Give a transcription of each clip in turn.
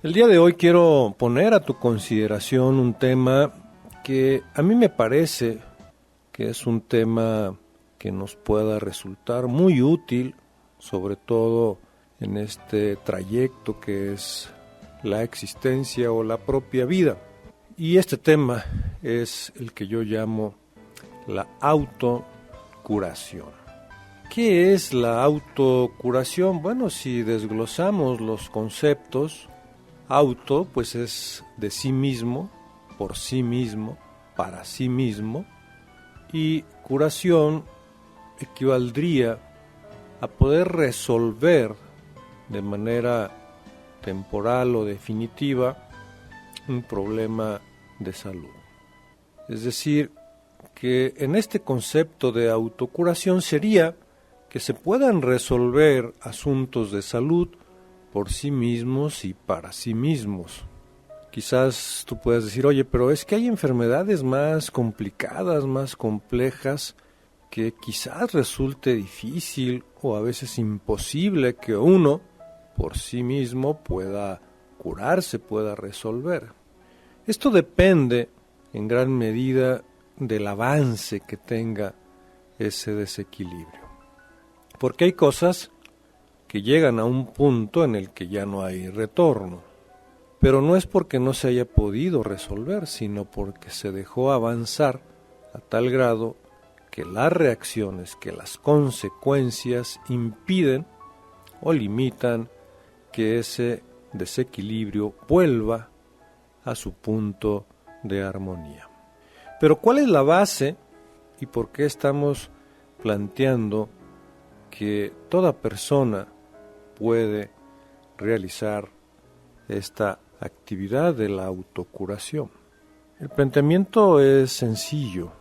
El día de hoy quiero poner a tu consideración un tema que a mí me parece que es un tema que nos pueda resultar muy útil, sobre todo en este trayecto que es la existencia o la propia vida. Y este tema es el que yo llamo la autocuración. ¿Qué es la autocuración? Bueno, si desglosamos los conceptos, auto, pues es de sí mismo, por sí mismo, para sí mismo, y curación equivaldría a poder resolver de manera temporal o definitiva un problema de salud. Es decir, que en este concepto de autocuración sería que se puedan resolver asuntos de salud por sí mismos y para sí mismos. Quizás tú puedas decir, oye, pero es que hay enfermedades más complicadas, más complejas, que quizás resulte difícil o a veces imposible que uno por sí mismo pueda curarse, pueda resolver. Esto depende en gran medida del avance que tenga ese desequilibrio. Porque hay cosas que llegan a un punto en el que ya no hay retorno. Pero no es porque no se haya podido resolver, sino porque se dejó avanzar a tal grado que las reacciones, que las consecuencias impiden o limitan que ese desequilibrio vuelva a su punto de armonía. Pero ¿cuál es la base y por qué estamos planteando que toda persona puede realizar esta actividad de la autocuración? El planteamiento es sencillo,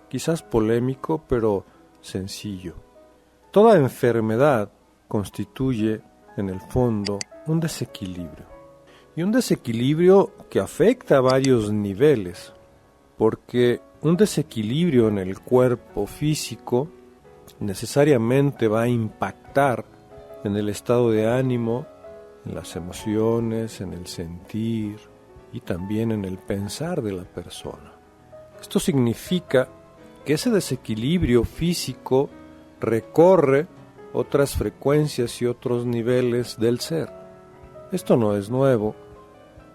quizás polémico, pero sencillo. Toda enfermedad constituye, en el fondo, un desequilibrio. Y un desequilibrio que afecta a varios niveles, porque un desequilibrio en el cuerpo físico necesariamente va a impactar en el estado de ánimo, en las emociones, en el sentir y también en el pensar de la persona. Esto significa que ese desequilibrio físico recorre otras frecuencias y otros niveles del ser. Esto no es nuevo.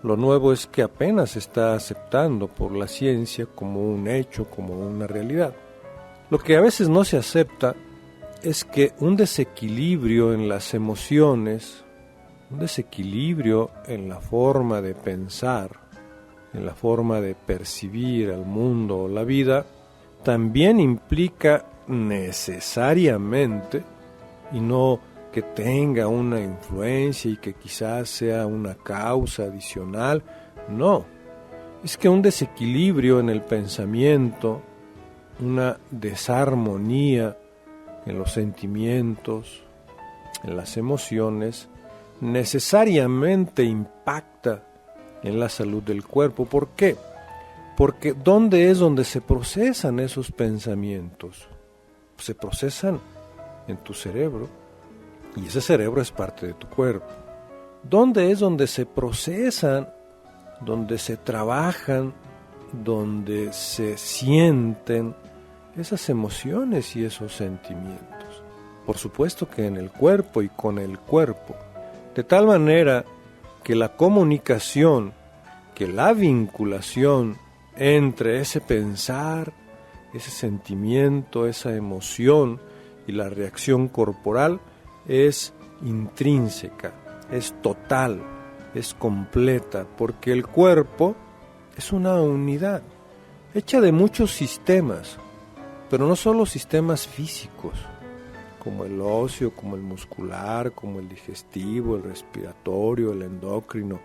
Lo nuevo es que apenas se está aceptando por la ciencia como un hecho, como una realidad. Lo que a veces no se acepta es que un desequilibrio en las emociones, un desequilibrio en la forma de pensar, en la forma de percibir al mundo o la vida, también implica necesariamente, y no que tenga una influencia y que quizás sea una causa adicional, no, es que un desequilibrio en el pensamiento, una desarmonía en los sentimientos, en las emociones, necesariamente impacta en la salud del cuerpo. ¿Por qué? Porque ¿dónde es donde se procesan esos pensamientos? Se procesan en tu cerebro, y ese cerebro es parte de tu cuerpo. ¿Dónde es donde se procesan, donde se trabajan, donde se sienten esas emociones y esos sentimientos? Por supuesto que en el cuerpo y con el cuerpo. De tal manera que la comunicación, que la vinculación entre ese pensar, ese sentimiento, esa emoción y la reacción corporal es intrínseca, es total, es completa, porque el cuerpo es una unidad, hecha de muchos sistemas, pero no solo sistemas físicos, como el óseo, como el muscular, como el digestivo, el respiratorio, el endocrino.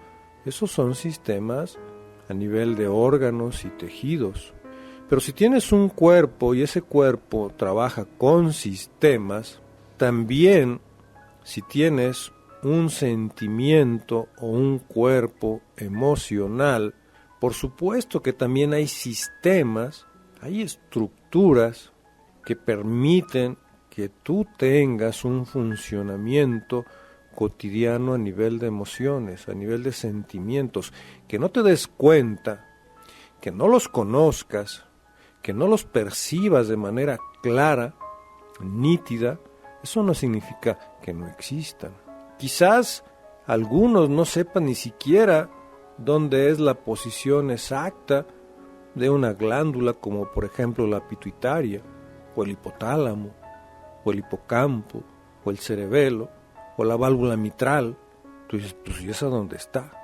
Esos son sistemas a nivel de órganos y tejidos. Pero si tienes un cuerpo y ese cuerpo trabaja con sistemas, también si tienes un sentimiento o un cuerpo emocional, por supuesto que también hay sistemas, hay estructuras que permiten que tú tengas un funcionamiento cotidiano a nivel de emociones, a nivel de sentimientos, que no te des cuenta, que no los conozcas, que no los percibas de manera clara, nítida, eso no significa que no existan. Quizás algunos no sepan ni siquiera dónde es la posición exacta de una glándula, como por ejemplo la pituitaria, o el hipotálamo, o el hipocampo, o el cerebelo, o la válvula mitral. Tú dices, pues ¿y esa dónde está?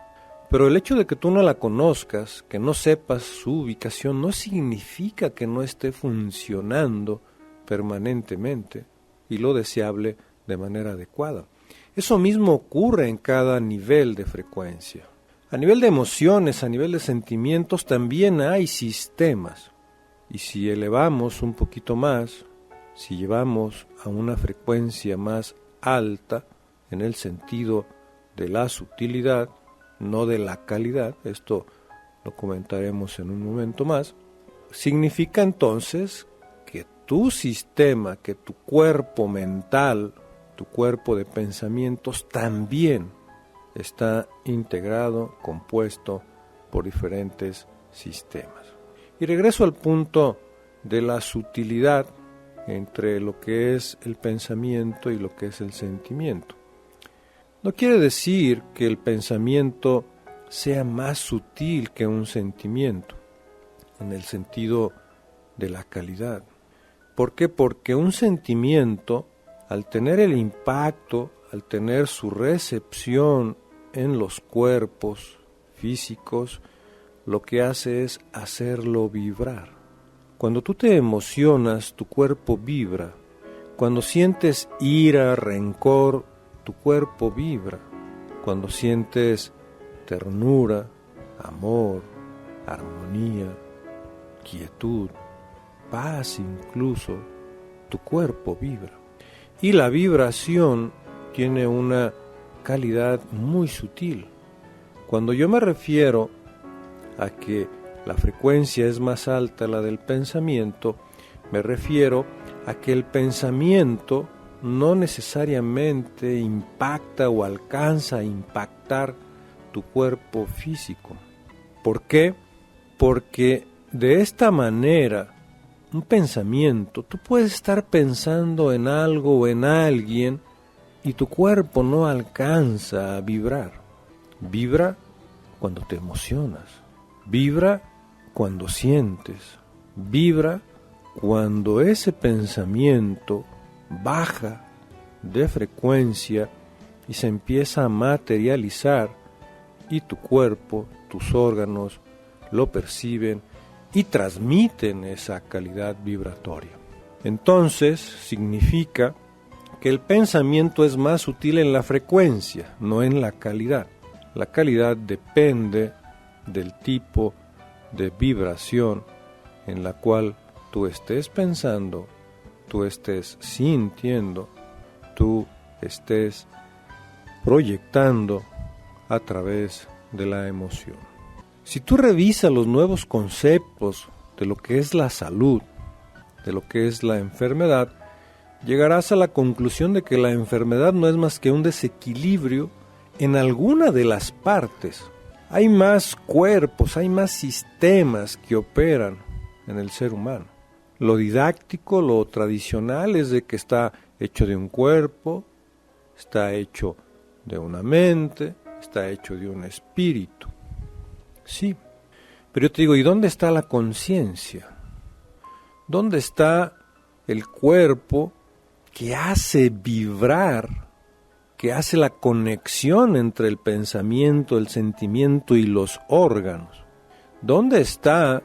Pero el hecho de que tú no la conozcas, que no sepas su ubicación, no significa que no esté funcionando permanentemente y lo deseable de manera adecuada. Eso mismo ocurre en cada nivel de frecuencia. A nivel de emociones, a nivel de sentimientos, también hay sistemas. Y si elevamos un poquito más, si llevamos a una frecuencia más alta, en el sentido de la sutilidad, no de la calidad, esto lo comentaremos en un momento más, significa entonces que tu sistema, que tu cuerpo mental, tu cuerpo de pensamientos también está integrado, compuesto por diferentes sistemas. Y regreso al punto de la sutilidad entre lo que es el pensamiento y lo que es el sentimiento. No quiere decir que el pensamiento sea más sutil que un sentimiento, en el sentido de la calidad. ¿Por qué? Porque un sentimiento, al tener el impacto, al tener su recepción en los cuerpos físicos, lo que hace es hacerlo vibrar. Cuando tú te emocionas, tu cuerpo vibra. Cuando sientes ira, rencor, tu cuerpo vibra. Cuando sientes ternura, amor, armonía, quietud, paz incluso, tu cuerpo vibra. Y la vibración tiene una calidad muy sutil. Cuando yo me refiero a que la frecuencia es más alta la del pensamiento, me refiero a que el pensamiento no necesariamente impacta o alcanza a impactar tu cuerpo físico. ¿Por qué? Porque de esta manera, un pensamiento, tú puedes estar pensando en algo o en alguien y tu cuerpo no alcanza a vibrar. Vibra cuando te emocionas, vibra cuando sientes, vibra cuando ese pensamiento baja de frecuencia y se empieza a materializar y tu cuerpo, tus órganos lo perciben y transmiten esa calidad vibratoria. Entonces significa que el pensamiento es más sutil en la frecuencia, no en la calidad. La calidad depende del tipo de vibración en la cual tú estés pensando, tú estés sintiendo, tú estés proyectando a través de la emoción. Si tú revisas los nuevos conceptos de lo que es la salud, de lo que es la enfermedad, llegarás a la conclusión de que la enfermedad no es más que un desequilibrio en alguna de las partes. Hay más cuerpos, hay más sistemas que operan en el ser humano. Lo didáctico, lo tradicional es de que está hecho de un cuerpo, está hecho de una mente, está hecho de un espíritu. Sí, pero yo te digo, ¿y dónde está la conciencia? ¿Dónde está el cuerpo que hace vibrar, que hace la conexión entre el pensamiento, el sentimiento y los órganos? ¿Dónde está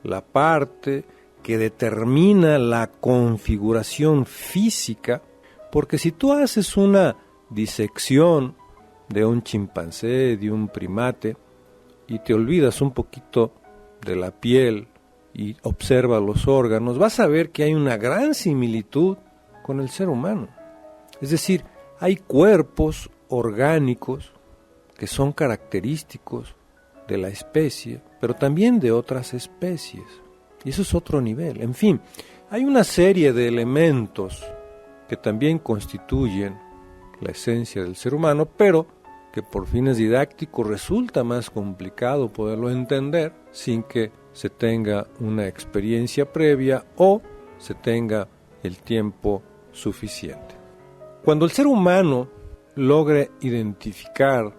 la parte que determina la configuración física? Porque si tú haces una disección de un chimpancé, de un primate, y te olvidas un poquito de la piel y observas los órganos, vas a ver que hay una gran similitud con el ser humano. Es decir, hay cuerpos orgánicos que son característicos de la especie, pero también de otras especies. Y eso es otro nivel. En fin, hay una serie de elementos que también constituyen la esencia del ser humano, pero que por fines didácticos resulta más complicado poderlo entender sin que se tenga una experiencia previa o se tenga el tiempo suficiente. Cuando el ser humano logre identificar,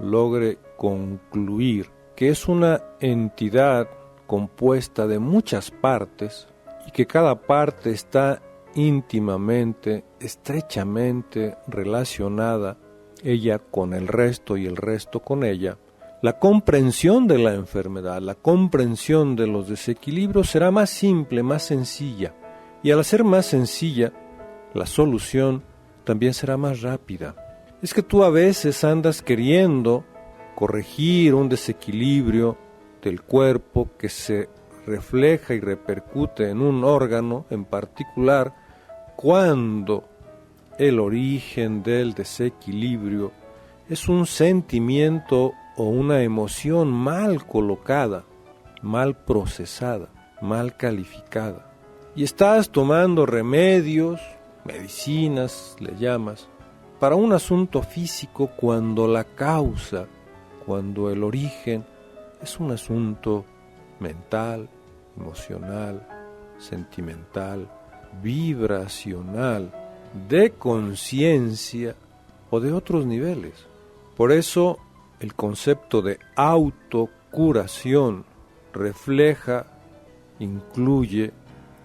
logre concluir que es una entidad compuesta de muchas partes y que cada parte está íntimamente, estrechamente relacionada, ella con el resto y el resto con ella, la comprensión de la enfermedad, la comprensión de los desequilibrios será más simple, más sencilla. Y al ser más sencilla, la solución también será más rápida. Es que tú a veces andas queriendo corregir un desequilibrio del cuerpo que se refleja y repercute en un órgano en particular, cuando el origen del desequilibrio es un sentimiento o una emoción mal colocada, mal procesada, mal calificada. Y estás tomando remedios, medicinas, le llamas, para un asunto físico cuando la causa, cuando el origen es un asunto mental, emocional, sentimental, vibracional, de conciencia o de otros niveles. Por eso el concepto de autocuración refleja, incluye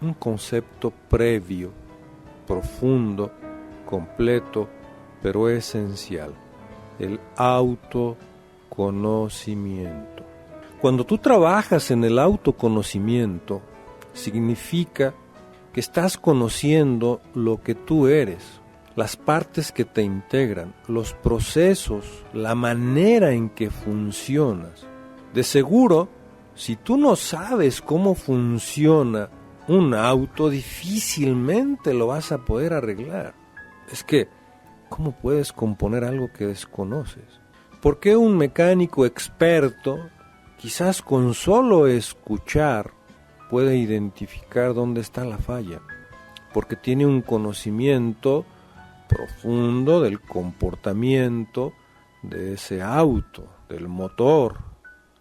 un concepto previo, profundo, completo, pero esencial: el autoconocimiento. Cuando tú trabajas en el autoconocimiento, significa que estás conociendo lo que tú eres, las partes que te integran, los procesos, la manera en que funcionas. De seguro, si tú no sabes cómo funciona un auto, difícilmente lo vas a poder arreglar. Es que, ¿cómo puedes componer algo que desconoces? ¿Por qué un mecánico experto, quizás con solo escuchar, puede identificar dónde está la falla? Porque tiene un conocimiento profundo del comportamiento de ese auto, del motor,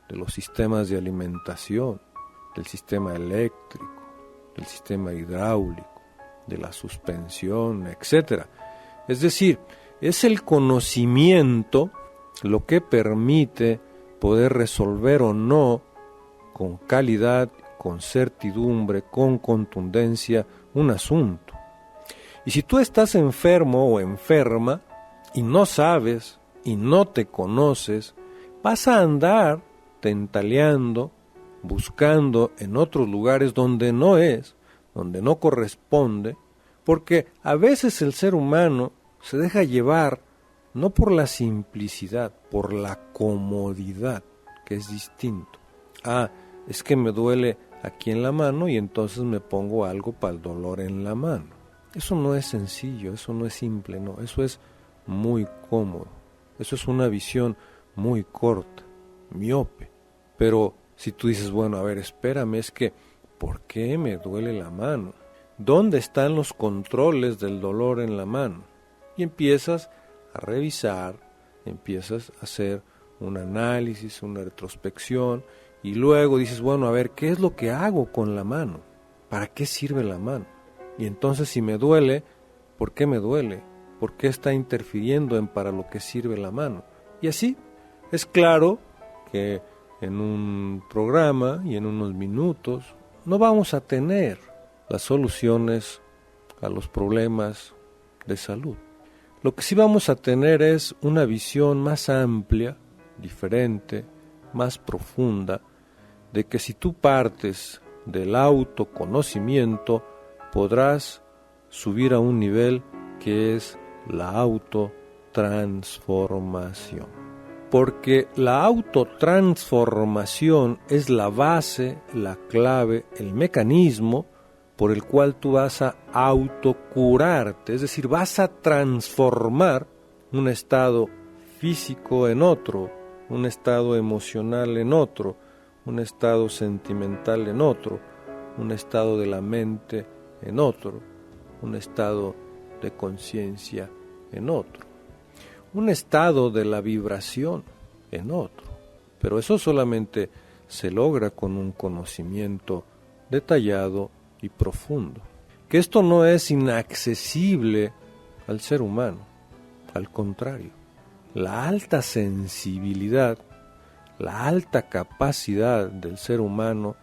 de los sistemas de alimentación, del sistema eléctrico, del sistema hidráulico, de la suspensión, etc. Es decir, es el conocimiento lo que permite poder resolver o no con calidad, con certidumbre, con contundencia, un asunto. Y si tú estás enfermo o enferma y no sabes y no te conoces, vas a andar tentaleando, buscando en otros lugares donde no es, donde no corresponde, porque a veces el ser humano se deja llevar no por la simplicidad, por la comodidad, que es distinto. Es que me duele aquí en la mano y entonces me pongo algo para el dolor en la mano. Eso no es sencillo, eso no es simple, no, eso es muy cómodo, eso es una visión muy corta, miope. Pero si tú dices, bueno, a ver, espérame, es que, ¿por qué me duele la mano? ¿Dónde están los controles del dolor en la mano? Y empiezas a revisar, empiezas a hacer un análisis, una retrospección, y luego dices, bueno, a ver, ¿qué es lo que hago con la mano? ¿Para qué sirve la mano? Y entonces si me duele, ¿por qué me duele? ¿Por qué está interfiriendo en para lo que sirve la mano? Y así, es claro que en un programa y en unos minutos no vamos a tener las soluciones a los problemas de salud. Lo que sí vamos a tener es una visión más amplia, diferente, más profunda, de que si tú partes del autoconocimiento, podrás subir a un nivel que es la autotransformación. Porque la autotransformación es la base, la clave, el mecanismo por el cual tú vas a autocurarte, es decir, vas a transformar un estado físico en otro, un estado emocional en otro, un estado sentimental en otro, un estado de la mente en otro, un estado de conciencia en otro. un estado de la vibración en otro. Pero eso solamente se logra con un conocimiento detallado y profundo. Que esto no es inaccesible al ser humano, al contrario. La alta sensibilidad, la alta capacidad del ser humano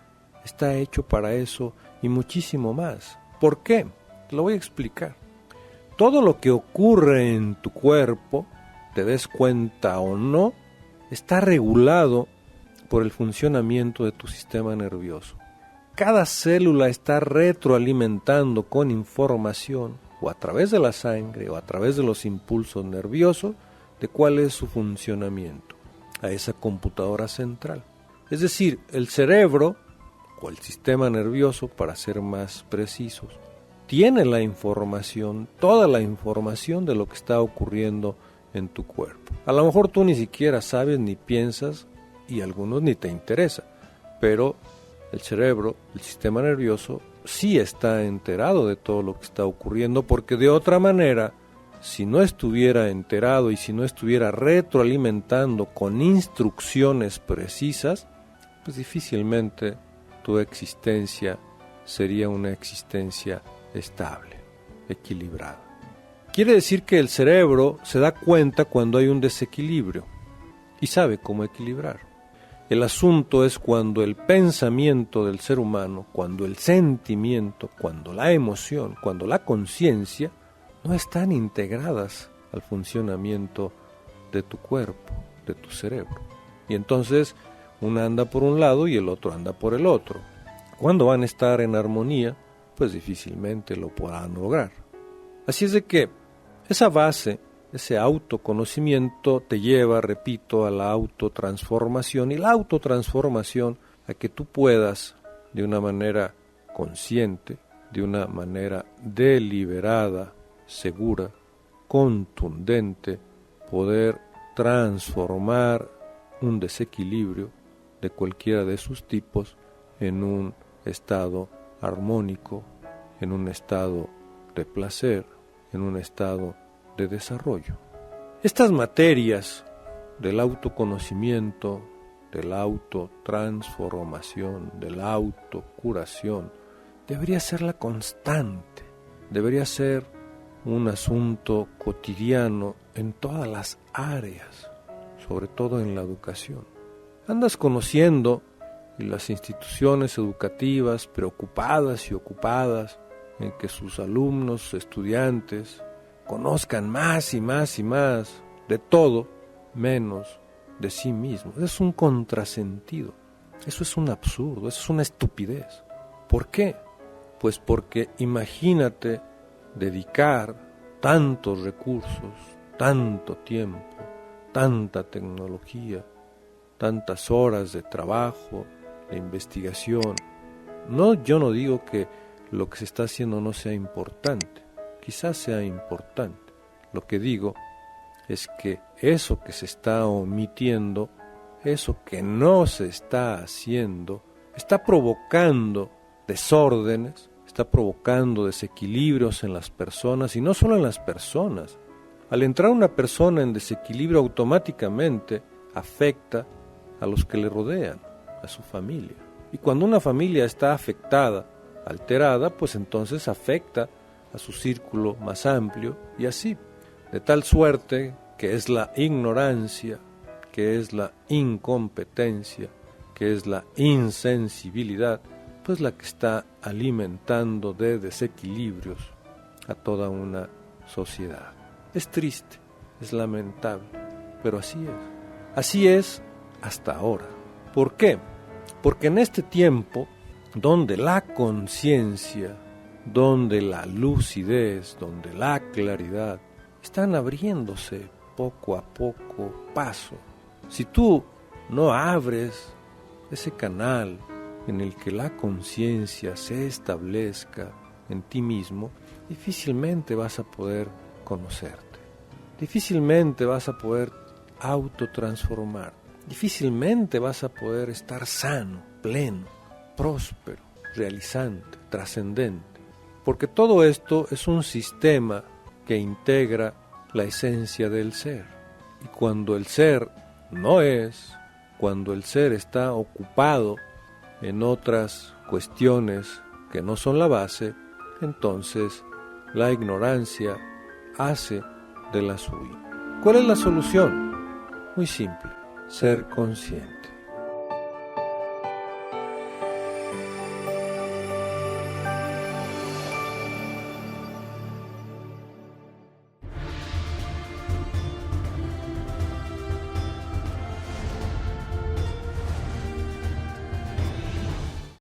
está hecho para eso y muchísimo más. ¿Por qué? Te lo voy a explicar. Todo lo que ocurre en tu cuerpo, te des cuenta o no, está regulado por el funcionamiento de tu sistema nervioso. Cada célula está retroalimentando con información, o a través de la sangre, o a través de los impulsos nerviosos, de cuál es su funcionamiento, a esa computadora central. Es decir, el cerebro, o el sistema nervioso, para ser más precisos, tiene la información, toda la información de lo que está ocurriendo en tu cuerpo. A lo mejor tú ni siquiera sabes ni piensas, y a algunos ni te interesa, pero el cerebro, el sistema nervioso, sí está enterado de todo lo que está ocurriendo, porque de otra manera, si no estuviera enterado y si no estuviera retroalimentando con instrucciones precisas, pues difícilmente tu existencia sería una existencia estable, equilibrada. Quiere decir que el cerebro se da cuenta cuando hay un desequilibrio y sabe cómo equilibrar. El asunto es cuando el pensamiento del ser humano, cuando el sentimiento, cuando la emoción, cuando la conciencia no están integradas al funcionamiento de tu cuerpo, de tu cerebro. Y entonces una anda por un lado y el otro anda por el otro. Cuando van a estar en armonía, pues difícilmente lo podrán lograr. Así es de que esa base, ese autoconocimiento te lleva, repito, a la autotransformación, y la autotransformación a que tú puedas, de una manera consciente, de una manera deliberada, segura, contundente, poder transformar un desequilibrio de cualquiera de sus tipos en un estado armónico, en un estado de placer, en un estado de desarrollo. Estas materias del autoconocimiento, de la autotransformación, de la autocuración, debería ser la constante, debería ser un asunto cotidiano en todas las áreas, sobre todo en la educación. Andas conociendo y las instituciones educativas preocupadas y ocupadas en que sus alumnos, estudiantes, conozcan más y más y más de todo, menos de sí mismos. Es un contrasentido, eso es un absurdo, eso es una estupidez. ¿Por qué? Pues porque imagínate dedicar tantos recursos, tanto tiempo, tanta tecnología, tantas horas de trabajo, de investigación. Yo no digo que lo que se está haciendo no sea importante, quizás sea importante. Lo que digo es que eso que se está omitiendo, eso que no se está haciendo, está provocando desórdenes, está provocando desequilibrios en las personas, y no solo en las personas. Al entrar una persona en desequilibrio, automáticamente afecta a los que le rodean, a su familia. Y cuando una familia está afectada, alterada, pues entonces afecta a su círculo más amplio, y así, de tal suerte que es la ignorancia, que es la incompetencia, que es la insensibilidad, pues la que está alimentando de desequilibrios a toda una sociedad. Es triste, es lamentable, pero así es. Así es hasta ahora. ¿Por qué? Porque en este tiempo, donde la conciencia, donde la lucidez, donde la claridad están abriéndose poco a poco, paso. Si tú no abres ese canal en el que la conciencia se establezca en ti mismo, difícilmente vas a poder conocerte, difícilmente vas a poder autotransformar, difícilmente vas a poder estar sano, pleno, próspero, realizante, trascendente, porque todo esto es un sistema que integra la esencia del ser. Y cuando el ser no es, cuando el ser está ocupado en otras cuestiones que no son la base, entonces la ignorancia hace de la suya. ¿Cuál es la solución? Muy simple, ser consciente.